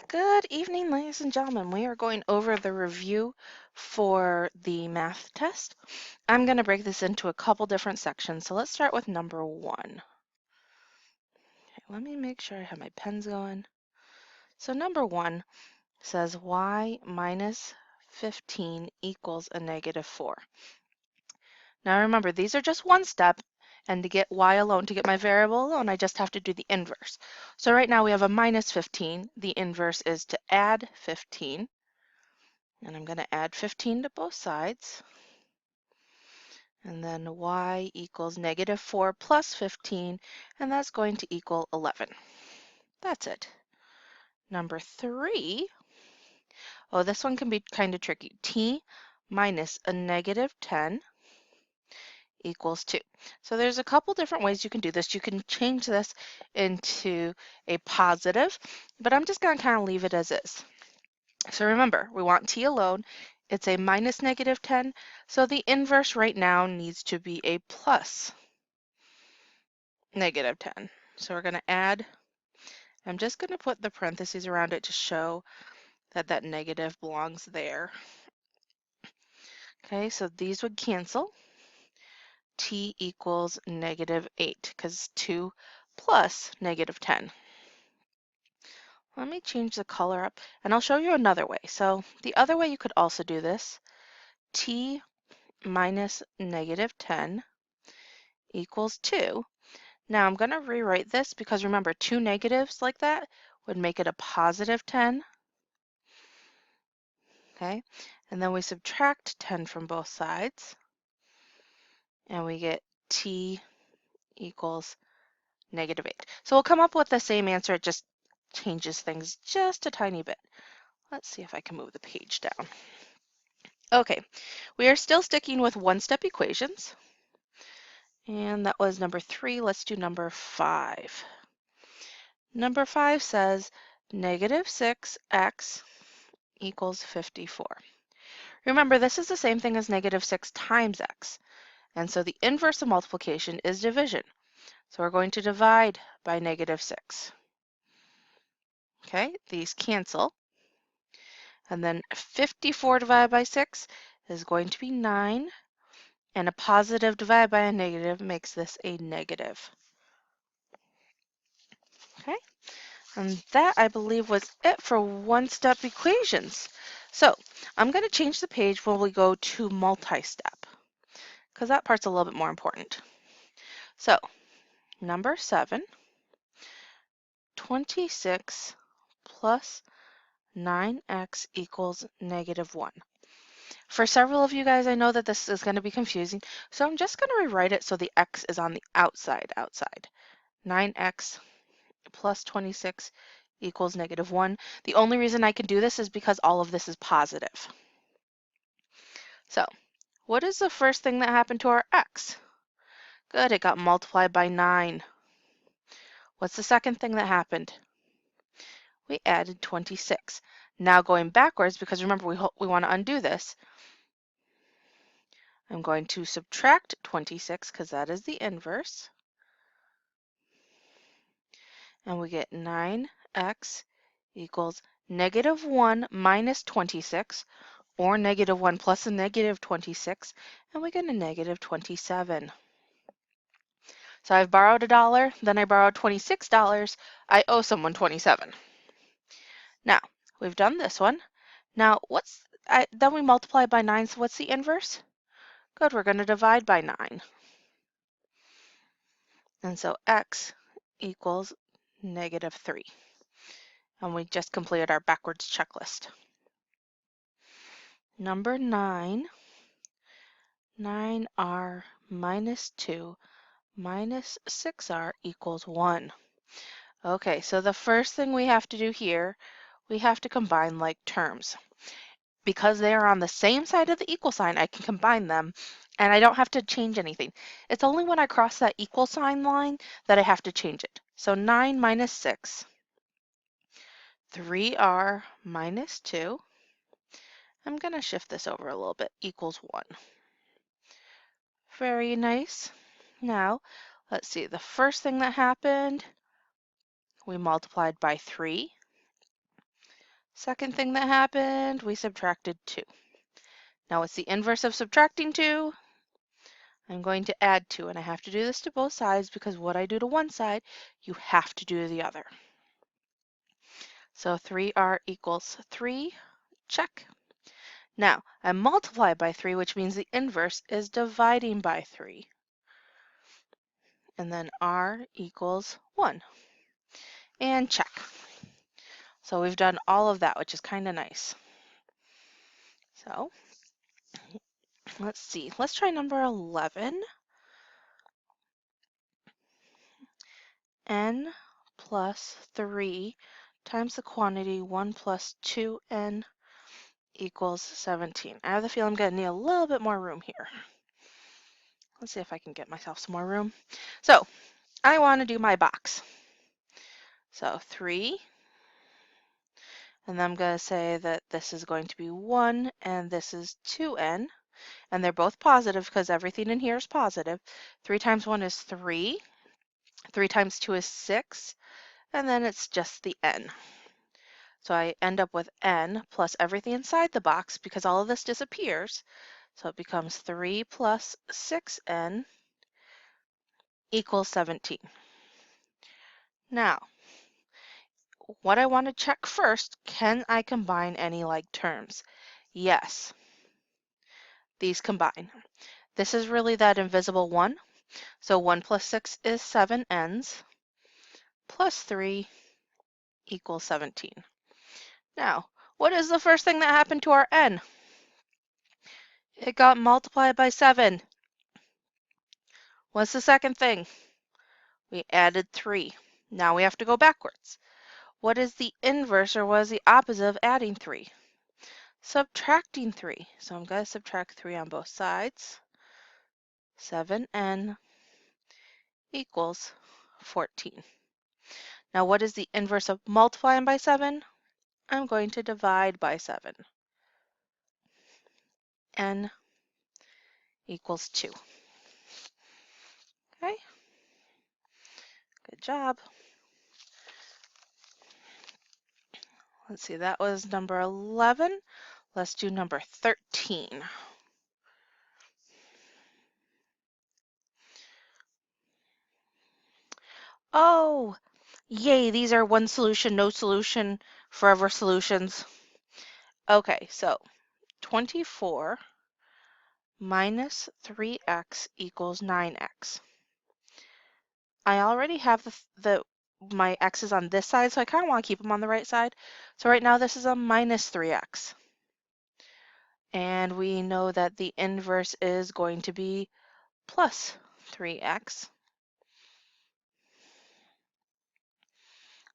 Good evening, ladies and gentlemen. We are going over the review for the math test. I'm going to break this into a couple different sections. So let's start with number 1. Okay, let me make sure I have my pens going. So number 1 says y minus 15 equals a negative 4. Now remember, these are just one step, and to get y alone, to get my variable alone, I just have to do the inverse. So right now we have a minus 15. The inverse is to add 15. And I'm going to add 15 to both sides. And then y equals negative 4 plus 15, and that's going to equal 11. That's it. Number 3, oh, this one can be kind of tricky. T minus a negative 10 equals 2. So there's a couple different ways you can do this. You can change this into a positive, but I'm just going to kind of leave it as is. So remember, we want t alone. It's a minus negative 10, so the inverse right now needs to be a plus negative 10. So we're going to add, I'm just going to put the parentheses around it to show that that negative belongs there. Okay, so these would cancel. T equals negative 8 because 2 plus negative 10. Let me change the color up and I'll show you another way. So the other way you could also do this, t minus negative 10 equals 2. Now I'm going to rewrite this because remember, two negatives like that would make it a positive 10. Okay, and then we subtract 10 from both sides and we get t equals negative 8. So we'll come up with the same answer, it just changes things just a tiny bit. Let's see if I can move the page down. Okay, we are still sticking with one-step equations. And that was number 3. Let's do number 5. Number 5 says negative 6x equals 54. Remember, this is the same thing as negative 6 times x. And so the inverse of multiplication is division. So we're going to divide by negative 6. Okay, these cancel. And then 54 divided by 6 is going to be 9. And a positive divided by a negative makes this a negative. Okay, and that I believe was it for one-step equations. So I'm going to change the page when we go to multi-step because that part's a little bit more important. So number 7, 26 plus 9x equals negative 1. For several of you guys, I know that this is going to be confusing, so I'm just going to rewrite it so the x is on the outside. 9x plus 26 equals negative 1. The only reason I can do this is because all of this is positive. So, what is the first thing that happened to our x? Good, it got multiplied by 9. What's the second thing that happened? We added 26. Now going backwards, because remember we want to undo this, I'm going to subtract 26 because that is the inverse. And we get 9x equals negative 1 minus 26, or negative 1 plus a negative 26, and we get a negative 27. So I've borrowed $1, then I borrowed $26. I owe someone 27. Now, we've done this one. Now, then we multiply by 9, so what's the inverse? Good, we're going to divide by 9. And so x equals negative 3. And we just completed our backwards checklist. Number 9, 9r minus 2 minus 6r equals 1. Okay, so the first thing we have to do here, we have to combine like terms. Because they are on the same side of the equal sign, I can combine them and I don't have to change anything. It's only when I cross that equal sign line that I have to change it. So 9 minus 6, 3r minus 2, I'm going to shift this over a little bit, equals 1. Very nice. Now, let's see, the first thing that happened, we multiplied by 3. Second thing that happened, we subtracted 2. Now what's the inverse of subtracting 2? I'm going to add 2, and I have to do this to both sides because what I do to one side, you have to do to the other. So 3r equals 3, check. Now, I multiply by 3, which means the inverse is dividing by 3. And then r equals 1. And check. So we've done all of that, which is kind of nice. So let's see. Let's try number 11. N plus 3 times the quantity 1 plus 2n equals 17. I have the feeling I'm going to need a little bit more room here. Let's see if I can get myself some more room. So I want to do my box. So 3, and then I'm going to say that this is going to be 1 and this is 2n, and they're both positive because everything in here is positive. 3 times 1 is 3, 3 times 2 is 6, and then it's just the n. So I end up with n plus everything inside the box because all of this disappears. So it becomes 3 plus 6n equals 17. Now, what I want to check first, can I combine any like terms? Yes, these combine. This is really that invisible 1. So 1 plus 6 is 7n's plus 3 equals 17. Now, what is the first thing that happened to our n? It got multiplied by 7. What's the second thing? We added 3. Now we have to go backwards. What is the inverse or what is the opposite of adding 3? Subtracting 3. So I'm going to subtract 3 on both sides. 7n equals 14. Now what is the inverse of multiplying by 7? I'm going to divide by 7. N equals 2. Okay, good job. Let's see, that was number 11. Let's do number 13. Oh, yay, these are one solution, no solution, forever solutions. Okay, so 24 minus 3x equals 9x. I already have my x's on this side, so I kind of want to keep them on the right side. So right now this is a minus 3x. And we know that the inverse is going to be plus 3x.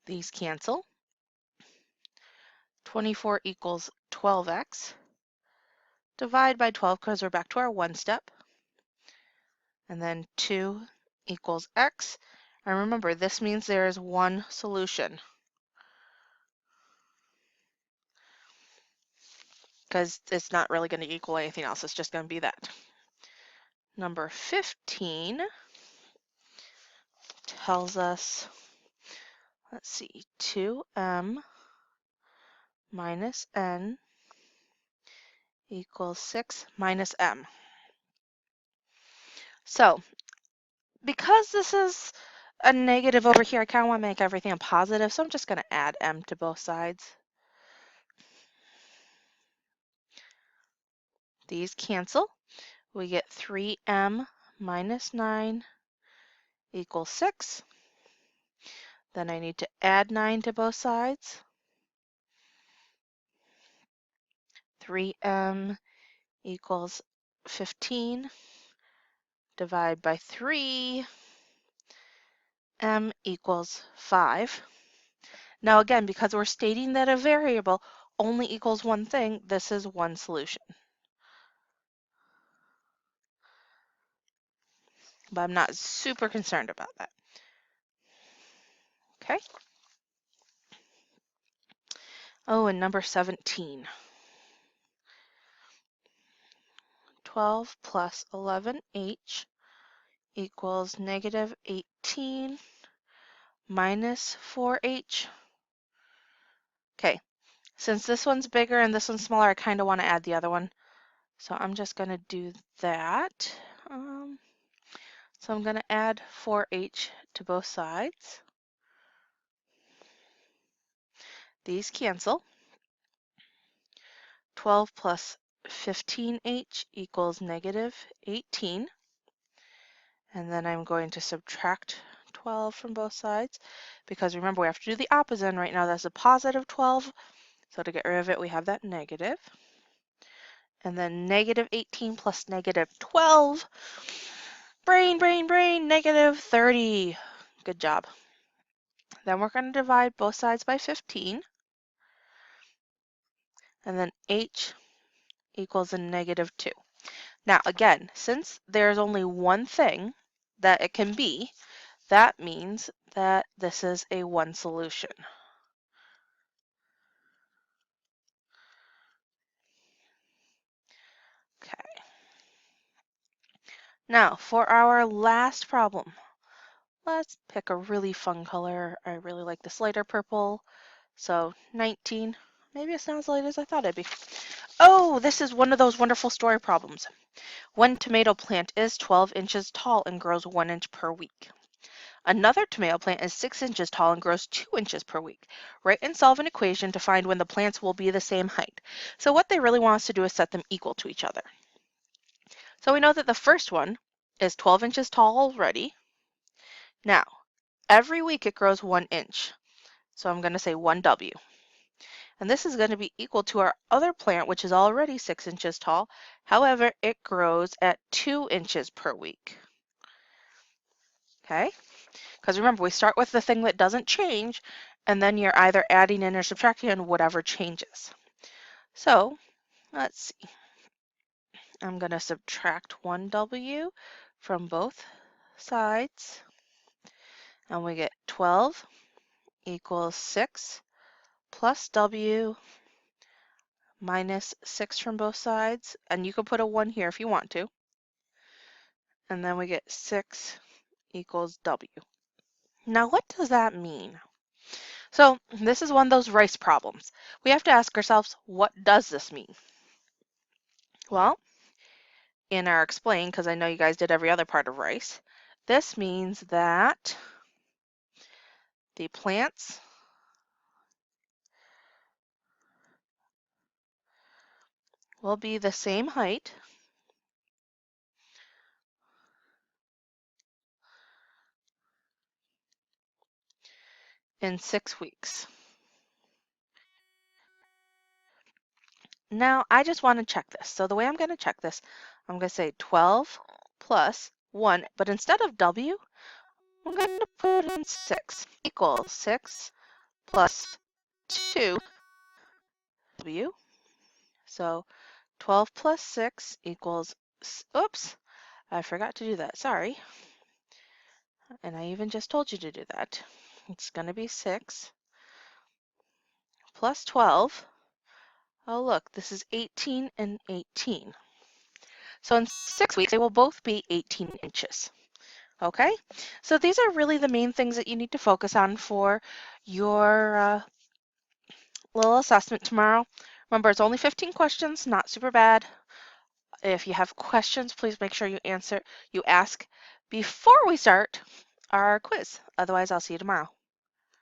These cancel. 24 equals 12x. Divide by 12 because we're back to our one step. And then 2 equals x. And remember, this means there is one solution, because it's not really going to equal anything else. It's just going to be that. Number 15 tells us, let's see, 2m minus n equals 6 minus m. So because this is a negative over here, I kind of want to make everything a positive, so I'm just going to add m to both sides. These cancel. We get 3m minus 9 equals 6. Then I need to add 9 to both sides. 3m equals 15. Divide by 3. M equals 5. Now again, because we're stating that a variable only equals one thing, this is one solution. But I'm not super concerned about that. Okay. Oh, and number 17. 12 plus 11h equals negative 18 minus 4h. Okay, Since this one's bigger and this one's smaller, I kind of want to add the other one. So I'm just going to do that. So I'm going to add 4h to both sides. These cancel. 12 plus 15h equals negative 18. And then I'm going to subtract 12 from both sides because remember we have to do the opposite, and right now that's a positive 12. So to get rid of it, we have that negative. And then negative 18 plus negative 12. Brain, brain, brain, negative 30. Good job. Then we're going to divide both sides by 15. And then h equals a negative 2. Now again, since there's only one thing that it can be, that means that this is a one solution. Okay. Now for our last problem, let's pick a really fun color. I really like this lighter purple. So 19. Maybe it's not as light as I thought it'd be. Oh, this is one of those wonderful story problems. One tomato plant is 12 inches tall and grows 1 inch per week. Another tomato plant is 6 inches tall and grows 2 inches per week. Write and solve an equation to find when the plants will be the same height. So what they really want us to do is set them equal to each other. So we know that the first one is 12 inches tall already. Now, every week it grows 1 inch. So I'm going to say 1W. And this is going to be equal to our other plant, which is already 6 inches tall. However, it grows at 2 inches per week. Okay? Because remember, we start with the thing that doesn't change, and then you're either adding in or subtracting and whatever changes. So, let's see. I'm going to subtract 1W from both sides, and we get 12 equals 6 plus W minus 6 from both sides, and you can put a 1 here if you want to. And then we get 6 equals W. Now, what does that mean? So this is one of those rice problems. We have to ask ourselves, what does this mean? Well, in our explain, because I know you guys did every other part of rice, this means that the plants will be the same height in 6 weeks. Now, I just want to check this. So the way I'm going to check this, I'm going to say 12 plus 1, but instead of W, I'm going to put in 6 equals 6 plus 2 W. So 12 plus 6 equals, oops, I forgot to do that, sorry. And I even just told you to do that. It's going to be 6 plus 12. Oh, look, this is 18 and 18. So in 6 weeks, they will both be 18 inches. Okay, so these are really the main things that you need to focus on for your little assessment tomorrow. Remember, it's only 15 questions, not super bad. If you have questions, please make sure you ask before we start our quiz. Otherwise, I'll see you tomorrow.